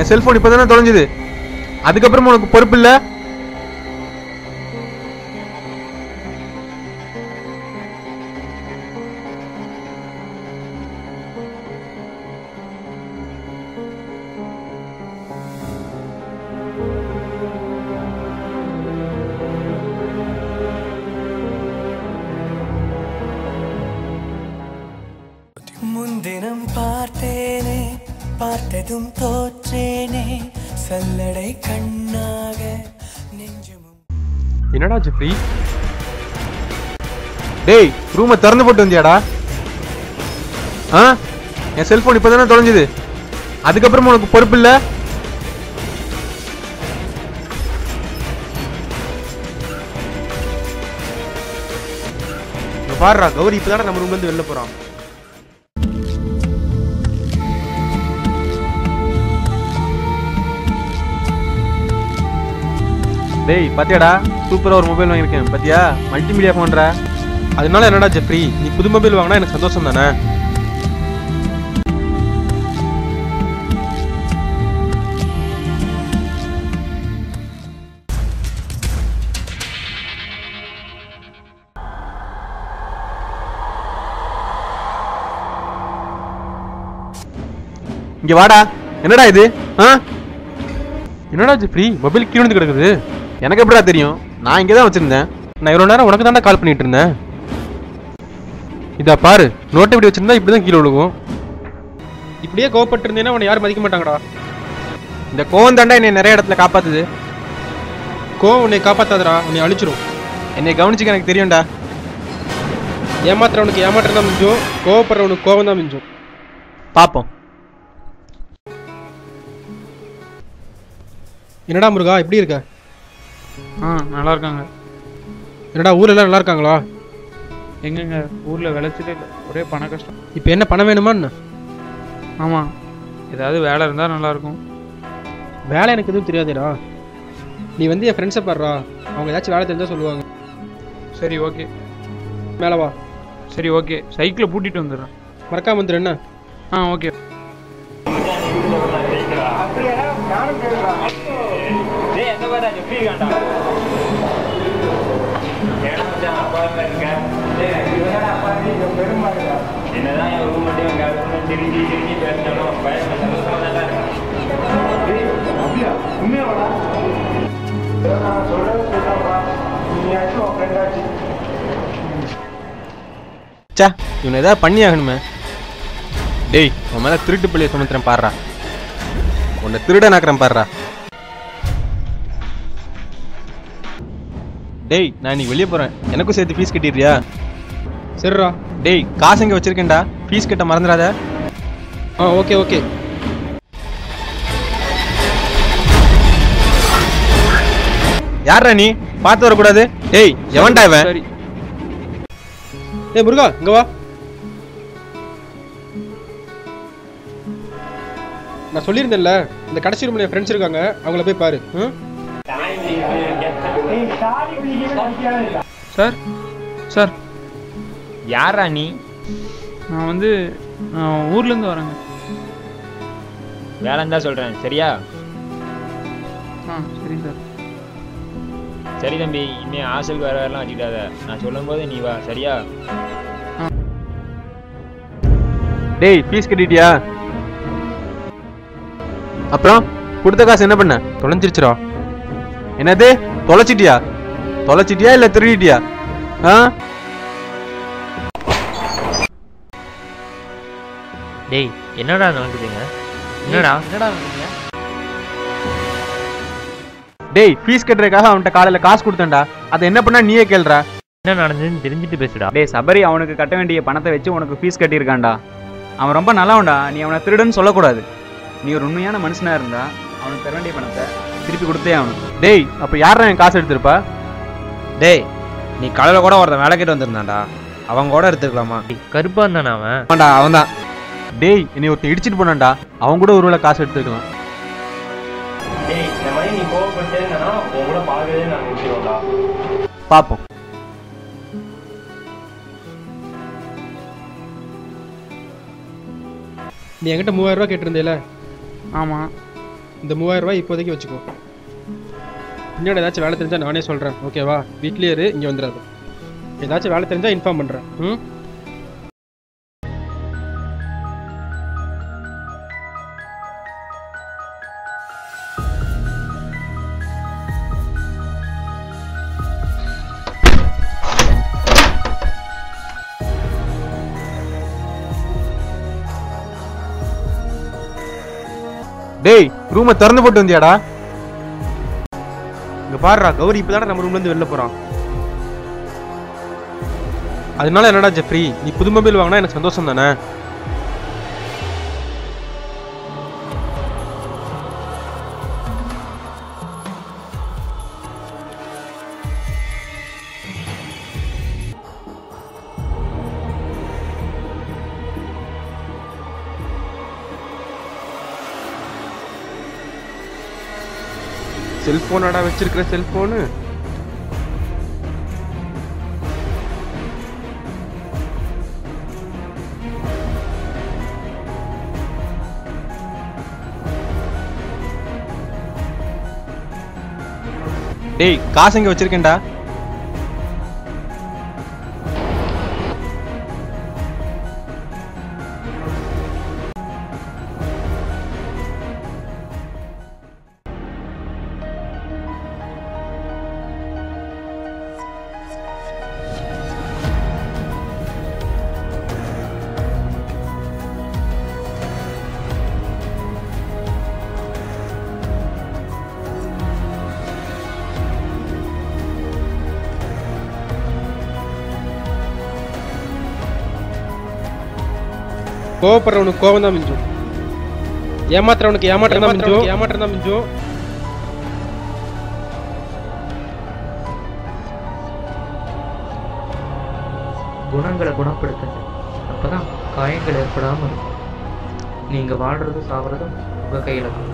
என் cellphone இப்பதானே தொலைஞ்சது, அதுக்கப்புறம் உனக்கு பொறுப்பு இல்ல? முன்தினம் பார்த்தேனே, பார்த்ததும் தோற்றேனே, சல்லடை கண்ணாக நெஞ்சமும். என்னடா ஜெஃப்ரி? டேய், ரூமை திறந்து போட்டு வந்தியாடா? என் செல்போன் இப்பதானே தொலைஞ்சது, அதுக்கப்புறம் உனக்கு பொறுப்பு இல்ல? பாருடா, கௌரி இப்பதானே நம்ம ரூம்ல இருந்து வெளில போறான். டேய் பாத்தியாடா, சூப்பரா ஒரு மொபைல் வாங்கியிருக்கேன் பாத்தியா, மல்டிமீடியா போன்ற. அதனால என்னடா ஜெஃப்ரி, நீ புது மொபைல் வாங்கினா எனக்கு சந்தோஷம் தானே? இங்க வாடா. என்னடா இது? என்னடா ஜெஃப்ரி, மொபைல் கீழே வந்து கிடக்குது? எனக்கு எப்படிடா தெரியும்? நான் இங்கே தான் வச்சிருந்தேன். நான் இவ்வளோ நேரம் உனக்கு தானே கால் பண்ணிட்டு இருந்தேன். இதா பாரு, நோட்டை இப்படி வச்சிருந்தா இப்படிதான் கீழே விழுகும். இப்படியே கோவப்பட்டு இருந்தேன்னா உன்னை யாரும் மதிக்க மாட்டாங்கடா. இந்த கோவம் தாண்டா என்னை நிறைய இடத்துல காப்பாத்துது. கோவம் உன்னை காப்பாத்தாதடா, உன்னை அழிச்சிரும். என்னை கவனிச்சுக்க எனக்கு தெரியும்டா. ஏமாத்துறவனுக்கு ஏமாற்றம் தான் மிஞ்சும், கோவப்படுறவனுக்கு கோவம் தான் மிஞ்சும். பார்ப்போம். என்னடா முருகா, எப்படி இருக்க? நல்லா இருக்காங்க. என்னடா ஊர்ல எல்லாம் நல்லா இருக்காங்களா? எங்கங்க ஊரில் விளைச்சதே இல்லை, ஒரே பண கஷ்டம். இப்போ என்ன பணம் வேணுமான்னு? ஆமாம், ஏதாவது வேலை இருந்தால் நல்லாயிருக்கும். வேலை எனக்கு எதுவும் தெரியாதுடா. நீ வந்து என் ஃப்ரெண்ட்ஸை பாடுறா, அவங்க ஏதாச்சும் வேலை தெரிஞ்சால் சொல்லுவாங்க. சரி ஓகே, மேலே வா. சரி ஓகே, சைக்கிளை பூட்டிட்டு வந்துடுறேன். மறக்காம வந்துடு என்ன? ஓகே. இவனை ஏதாவது பண்ணி ஆகணுமே. டேய், உன் மேல திருட்டு பிள்ளைய சுமத்துறேன் பாடுறா, உன்னை திருடனாக்குறேன் பாடுறா. டேய், நான் இன்னைக்கு வெளியே போறேன், எனக்கும் சேர்த்து ஃபீஸ் கட்டிடுறியா? சரிடா. டேய், காசு எங்க வச்சிருக்கேன்டா, ஃபீஸ் கட்ட மறந்துடாத. Okay okay. யாரா நீ? பார்த்து வரக்கூடாது. டேய், எவன்டா இவன்? சரி. டேய் முருகா, இங்க வா. நான் சொல்லியிருந்தேன்ல, இந்த கடைசி ரூம்ல என் ஃப்ரெண்ட்ஸ் இருக்காங்க, அவங்கள போய் பாரு. சார் சார், யாரா நீ? நான் வந்து ஊர்லேருந்து வரேங்க. வேலைன்னு தான் சொல்கிறேன், சரியா? சரி சார். சரி தம்பி, இனிமேல் ஹாஸ்டலுக்கு வேற வேறலாம் வச்சுக்கிட்டாத, நான் சொல்லும்போது நீ வா, சரியா? டேய், ஃபீஸ் கட்டிட்டியா? அப்புறம் கொடுத்த காசு என்ன பண்ண? தொலைஞ்சிருச்சுடா. என்னது, தொலைச்சிட்டியா? தொலைச்சிட்டியா இல்ல திருடிட்டியா? டேய், என்னடா நடக்குதுங்க? என்னடா டேய், ஃபீஸ் கட்டுறதுக்காக அவன்கிட்ட காலையில காசு கொடுத்தேன்டா, அதை என்ன பண்ணா நீயே கேள்றா. என்ன நடந்ததுன்னு தெரிஞ்சுட்டு பேசுடா. டேய் சபரி, அவனுக்கு கட்ட வேண்டிய பணத்தை வச்சு உனக்கு ஃபீஸ் கட்டியிருக்கான்டா. அவன் ரொம்ப நல்லவன்டா, நீ அவனை திருடுன்னு சொல்லக்கூடாது. நீ ஒரு உண்மையான மனுஷனா இருந்தா அவனுக்கு தர வேண்டிய பணத்தை திருப்பி கொடுத்தே அவனுக்கு. டேய், அப்ப யாரா என் காசு எடுத்திருப்பா? டேய், நீ காலையில் கூட ஒருத்தன் வேலை கேட்டு வந்திருந்தான்டா, அவங்க கூட எடுத்துக்கலாமா? கருப்பா இருந்தானே அவன்? ஆமாண்டா, அவன் தான். டேய், என்னை ஒருத்தன் இடிச்சிட்டு போனான்டா, அவன் கூட ஒருவேளை காசு எடுத்துக்கலாம். பாப்போம். நீ என்கிட்ட 3000 ரூபா கேட்டிருந்தேல? ஆமாம். இந்த 3000 ரூபாய் இப்போதைக்கு வச்சுக்கோ. பின்னாடி ஏதாச்சும் வேலை தெரிஞ்சால் நானே சொல்கிறேன், ஓகேவா? வீட்லேயே இரு, இங்கே வந்துடாது. ஏதாச்சும் வேலை தெரிஞ்சால் இன்ஃபார்ம் பண்ணுறேன். ம். டேய், ரூமை திறந்து போட்டு வந்தியாடா? இங்க பாருடா, கௌரி இப்பதானே நம்ம ரூம்ல இருந்து வெளில போறான். அதனால என்னடா ஜெஃப்ரி, நீ புது மொபைல் வாங்கினா எனக்கு சந்தோஷம் தானே? செல்போனாடா வச்சிருக்கிற செல்போனு? டேய், காசு எங்க வச்சிருக்கேன்டா? கோவப்படுறவனுக்கு கோவம் தான் மிஞ்சும், ஏமாத்துறவனுக்கு ஏமாற்றம் தான் மிஞ்சும். குணங்களை குணப்படுத்துங்க, அப்பதான் காயங்கள் ஏற்படாமல் இருக்கும். நீங்க வாழ்றது சாவறதும் உங்க கையில தான்.